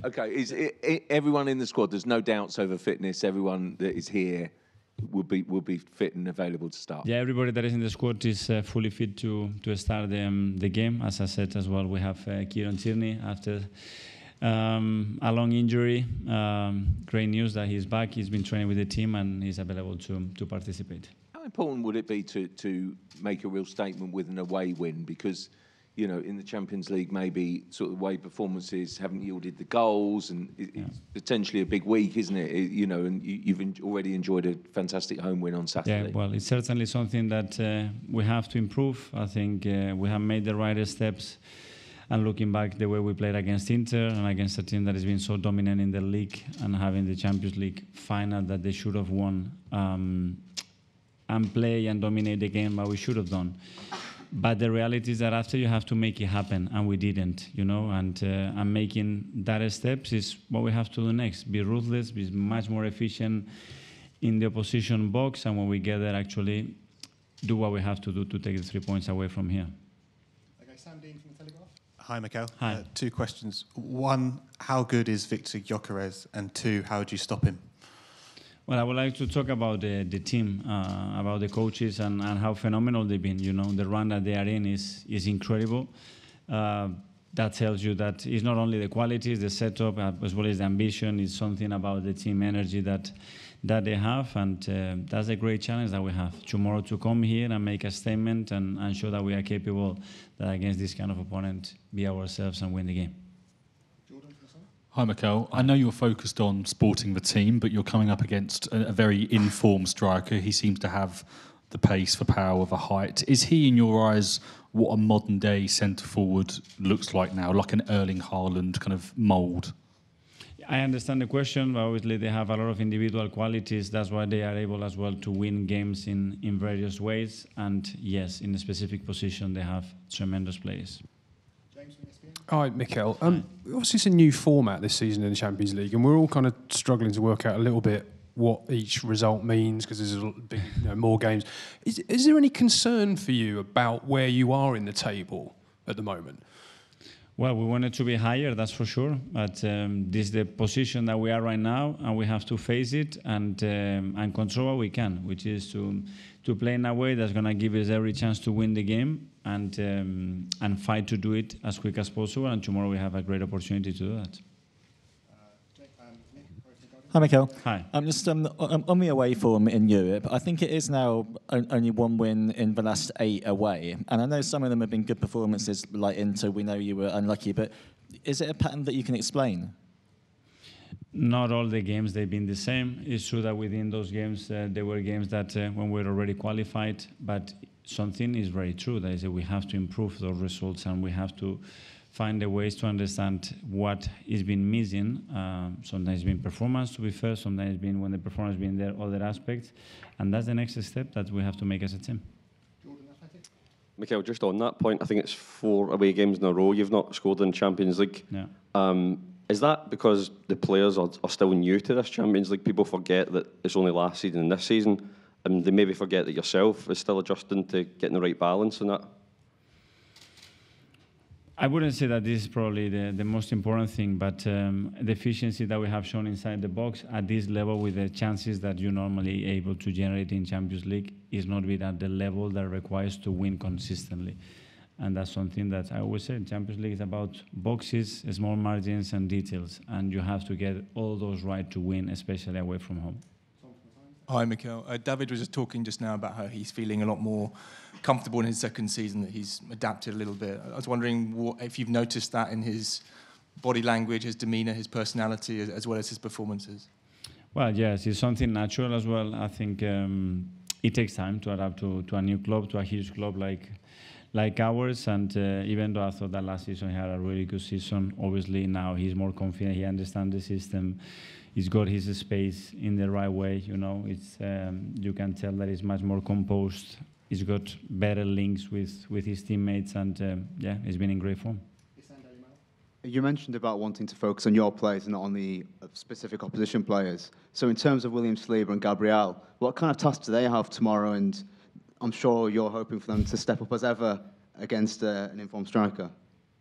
Okay, everyone in the squad? There's no doubts over fitness. Everyone that is here will be fit and available to start. Yeah, everybody that is in the squad is fully fit to start the game. As I said as well, we have Kieran Tierney after a long injury. Great news that he's back. He's been training with the team and he's available to participate. How important would it be to make a real statement with an away win? Because, you know, in the Champions League, maybe sort of away performances haven't yielded the goals, and it's potentially a big week, isn't it? You know, and you've already enjoyed a fantastic home win on Saturday. Yeah, well, it's certainly something that we have to improve. I think we have made the right steps. And looking back, the way we played against Inter and against a team that has been so dominant in the league and having the Champions League final that they should have won and play and dominate the game, but we should have done. But the reality is that after you have to make it happen, and we didn't, you know, and making that steps is what we have to do next. Be ruthless, be much more efficient in the opposition box, and when we get there, actually do what we have to do to take the 3 points away from here. Okay, Sam Dean from The Telegraph. Hi, Mikel. Hi. 2 questions. 1, how good is Victor Gyökeres? And 2, how do you stop him? Well, I would like to talk about the team, about the coaches and how phenomenal they've been. You know, the run that they are in is incredible. That tells you that it's not only the qualities, the setup, as well as the ambition. It's something about the team energy that they have, and that's a great challenge that we have tomorrow to come here and make a statement and show that we are capable that against this kind of opponent, be ourselves and win the game. Hi, Mikel. I know you're focused on supporting the team, but you're coming up against a very informed striker. He seems to have the pace, the power, the height. Is he, in your eyes, what a modern-day centre-forward looks like now, like an Erling Haaland kind of mould? I understand the question, but obviously they have a lot of individual qualities. That's why they are able as well to win games in various ways. And yes, in a specific position, they have tremendous players. Hi, Mikel. Obviously, it's a new format this season in the Champions League, and we're all kind of struggling to work out a little bit what each result means because there's more games. Is there any concern for you about where you are in the table at the moment? Well, we want it to be higher, that's for sure. But this is the position that we are right now, and we have to face it and control what we can, which is to play in a way that's going to give us every chance to win the game and fight to do it as quick as possible. And tomorrow we have a great opportunity to do that. Hi, Mikel. Hi. I'm just on the away form in Europe. I think it is now only 1 win in the last 8 away. And I know some of them have been good performances, like Inter. We know you were unlucky. But is it a pattern that you can explain? Not all the games, they've been the same. It's true that within those games, there were games that when we were already qualified. But something is very true. That is that we have to improve those results and we have to find the ways to understand what is been missing. Sometimes it's been performance, to be fair. Sometimes it's been when the performance has been there, other aspects. And that's the next step that we have to make as a team. Mikel, just on that point, I think it's 4 away games in a row you've not scored in Champions League. Yeah. Is that because the players are still new to this Champions League? People forget that it's only last season and this season, and they maybe forget that yourself is still adjusting to getting the right balance in that? I wouldn't say that this is probably the most important thing, but the efficiency that we have shown inside the box at this level with the chances that you're normally able to generate in Champions League is not been at the level that requires to win consistently. And that's something that I always say, Champions League is about boxes, small margins and details, and you have to get all those right to win, especially away from home. Hi, Mikel. David was just talking just now about how he's feeling a lot more comfortable in his second season, that he's adapted a little bit. I was wondering if you've noticed that in his body language, his demeanour, his personality, as well as his performances. Well, yes, it's something natural as well. I think it takes time to adapt to a new club, to a huge club like ours. And even though I thought that last season he had a really good season, obviously now he's more confident, he understands the system. He's got his space in the right way, you know. It's you can tell that he's much more composed. He's got better links with his teammates, and yeah, he's been in great form. You mentioned about wanting to focus on your players and not on the specific opposition players. So in terms of William Saliba and Gabriel, what kind of tasks do they have tomorrow? And I'm sure you're hoping for them to step up as ever against an informed striker.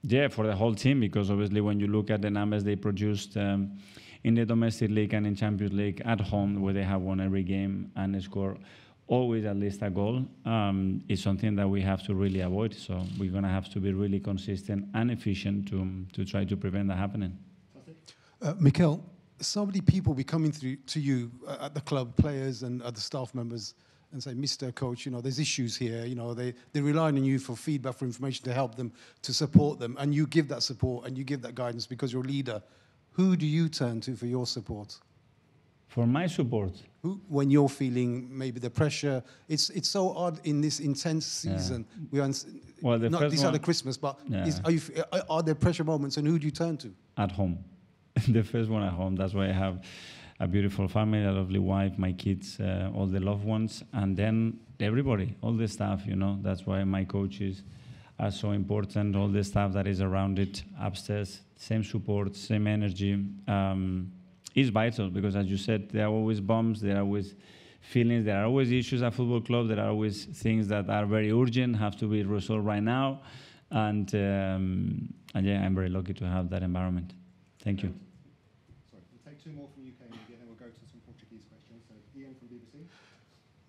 Yeah, for the whole team, because obviously when you look at the numbers they produced in the domestic league and in Champions League at home, where they have won every game and they score always at least a goal, is something that we have to really avoid. So we're going to have to be really consistent and efficient to try to prevent that happening. Mikel, so many people be coming through to you at the club, players and other staff members, and say, Mr. Coach, there's issues here. They rely on you for feedback, for information to help them, to support them, and you give that support and you give that guidance because you're a leader. Who do you turn to for your support? For my support? When you're feeling maybe the pressure, it's so odd in this intense season. Yeah. Not this side of Christmas, but yeah. Are there pressure moments, and who do you turn to? At home. The first one at home. That's why I have a beautiful family, a lovely wife, my kids, all the loved ones, and then everybody, all the staff, That's why my coaches are so important, all the staff that is around it, upstairs, same support, same energy. Is vital because, as you said, there are always bumps, there are always feelings, there are always issues at football club, there are always things that are very urgent, have to be resolved right now, and yeah, I'm very lucky to have that environment. Thank you. Sorry, we'll take two more from UK media, then we'll go to some Portuguese questions. So, Ian from BBC.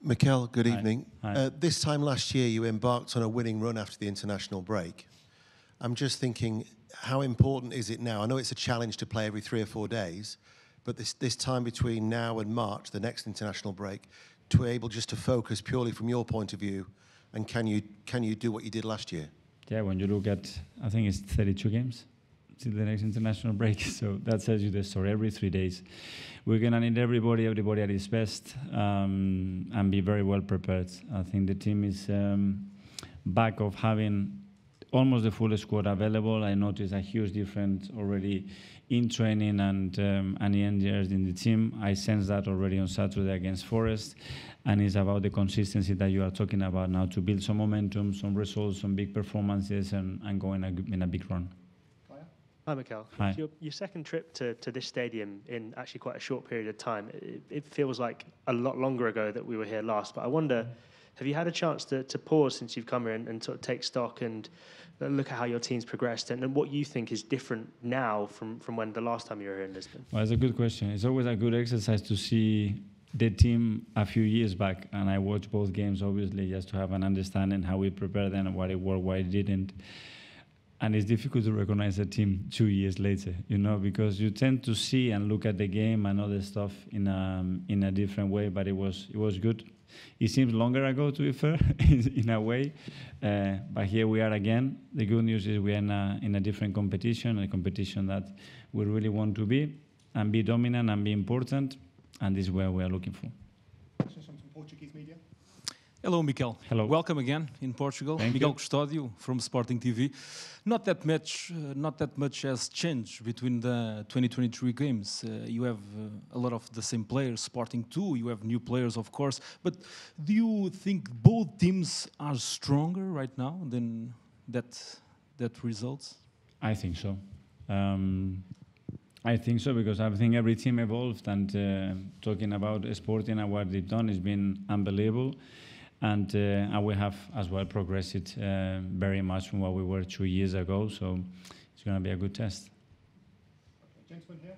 Mikel, good evening. Hi. This time last year, you embarked on a winning run after the international break. I'm just thinking, how important is it now? I know it's a challenge to play every 3 or 4 days, but this time between now and March, the next international break, to be able just to focus purely from your point of view, and can you do what you did last year? Yeah, when you look at, I think it's 32 games till the next international break, so that tells you the story. Every 3 days, we're gonna need everybody at its best, and be very well prepared. I think the team is back of having almost the full squad available. I noticed a huge difference already in training and in years in the team. I sense that already on Saturday against Forest, and it's about the consistency that you are talking about now to build some momentum, some results, some big performances, and go in a big run. Hi, Mikel. Hi. Your second trip to this stadium in actually quite a short period of time. It feels like a lot longer ago that we were here last, but I wonder, have you had a chance to pause since you've come here and sort of take stock and look at how your team's progressed and what you think is different now from when the last time you were here in Lisbon? Well, it's a good question. It's always a good exercise to see the team a few years back, and I watched both games, obviously, just to have an understanding how we prepared and what it worked, what it didn't. And it's difficult to recognize a team 2 years later, because you tend to see and look at the game and other stuff in a different way, but it was good. It seems longer ago, to be fair, in a way, but here we are again. The good news is we are in a different competition, a competition that we really want to be and be dominant and be important, and this is where we are looking for. Questions from some Portuguese media. Hello, Mikel. Hello. Welcome again in Portugal. Thank Miguel you. Custódio from Sporting TV. Not that much has changed between the 2023 games. You have a lot of the same players, Sporting too. You have new players, of course. But do you think both teams are stronger right now than that results? I think so. I think so because I think every team evolved, and talking about Sporting and what they've done has been unbelievable. And we have as well progressed very much from what we were 2 years ago. So it's going to be a good test. Okay, gentleman here.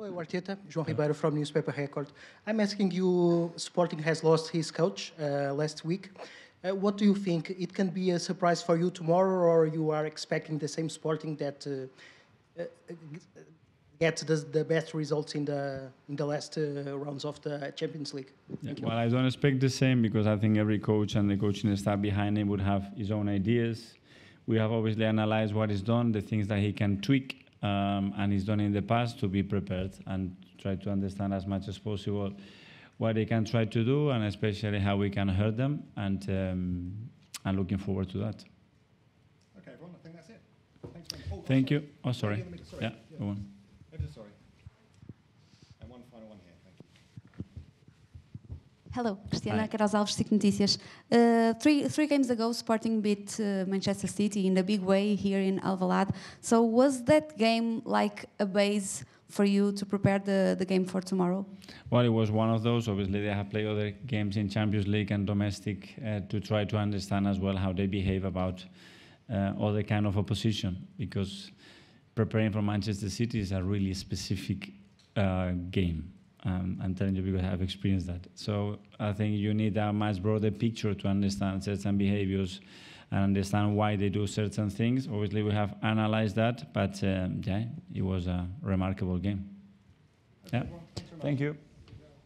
Oi, Arteta. João Ribeiro from Newspaper Record. I'm asking you, Sporting has lost his coach last week. What do you think? It can be a surprise for you tomorrow, or you are expecting the same Sporting that gets the best results in the last rounds of the Champions League? Yeah, well, I don't expect the same because I think every coach and the coaching staff behind him would have his own ideas. We have obviously analyzed what is done, the things that he can tweak, and he's done in the past to be prepared and try to understand as much as possible what they can try to do, and especially how we can hurt them, and I'm looking forward to that. Okay, everyone, I think that's it. Thanks, man. Oh, Thank sorry. you. Oh, sorry. Sorry. Yeah, go on. Sorry. And one final one here. Thank you. Hello, Cristiana Hi. Queiroz Alves, SIC Notícias. Three games ago, Sporting beat Manchester City in a big way here in Alvalade. So was that game like a base for you to prepare the game for tomorrow? Well, it was one of those. Obviously, they have played other games in Champions League and domestic to try to understand as well how they behave about other kind of opposition, because preparing for Manchester City is a really specific game. I'm telling you because I've experienced that. So I think you need a much broader picture to understand certain behaviors and understand why they do certain things. Obviously, we have analyzed that, but yeah, it was a remarkable game. Yeah. Thank you.